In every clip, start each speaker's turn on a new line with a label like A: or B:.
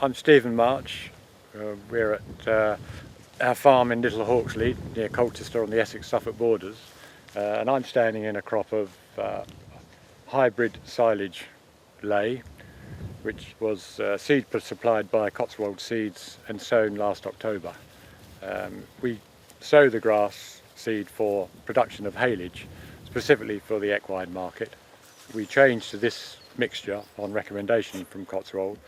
A: I'm Stephen March. We're at our farm in Little Hawksley near Colchester on the Essex-Suffolk borders, and I'm standing in a crop of hybrid silage ley, which was seed supplied by Cotswold seeds and sown last October. We sow the grass seed for production of haylage, specifically for the equine market. We changed to this mixture on recommendation from Cotswold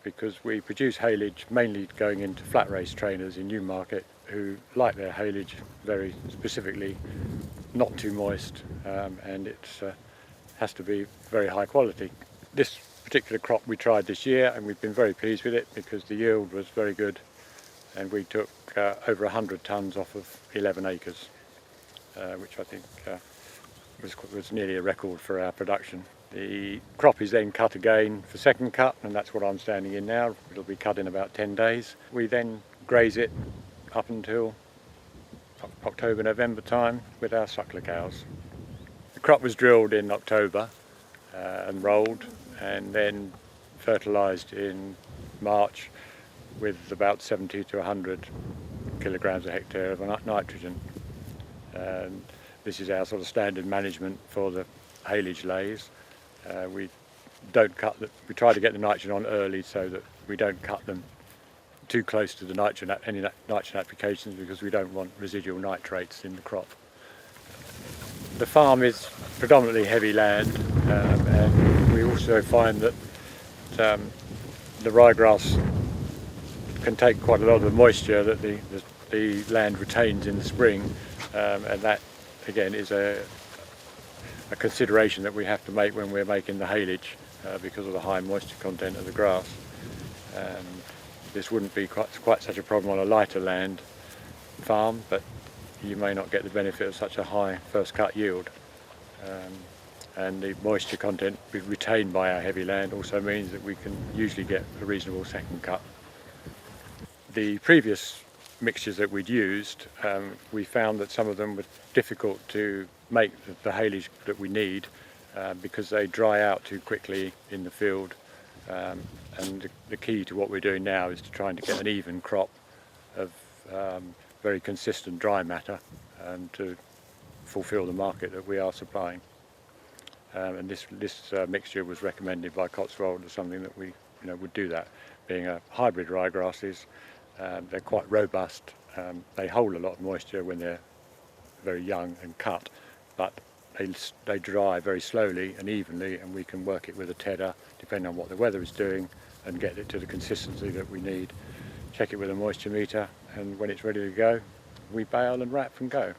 A: because we produce haylage mainly going into flat race trainers in Newmarket who like their haylage very specifically, not too moist, and it has to be very high quality. This particular crop we tried this year and we've been very pleased with it because the yield was very good, and we took over 100 tonnes off of 11 acres, which I think was nearly a record for our production. The crop is then cut again for second cut, and that's what I'm standing in now. It'll be cut in about 10 days. We then graze it up until October, November time with our suckler cows. The crop was drilled in October and rolled, and then fertilised in March with about 70 to 100 kilograms a hectare of nitrogen. And this is our sort of standard management for the haylage leys. We try to get the nitrogen on early so that we don't cut them too close to the any nitrogen applications, because we don't want residual nitrates in the crop. The farm is predominantly heavy land, and we also find that the ryegrass can take quite a lot of the moisture that the land retains in the spring, and that again is a consideration that we have to make when we're making the haylage because of the high moisture content of the grass. This wouldn't be quite such a problem on a lighter land farm, but you may not get the benefit of such a high first cut yield. And the moisture content retained by our heavy land also means that we can usually get a reasonable second cut. The previous mixtures that we'd used, we found that some of them were difficult to make the haylage that we need because they dry out too quickly in the field, and the key to what we're doing now is to trying to get an even crop of very consistent dry matter and to fulfill the market that we are supplying. And this mixture was recommended by Cotswold as something that we would do that. Being a hybrid ryegrasses, they're quite robust. They hold a lot of moisture when they're very young and cut, but they dry very slowly and evenly, and we can work it with a tedder depending on what the weather is doing and get it to the consistency that we need. Check it with a moisture meter, and when it's ready to go, we bale and wrap and go.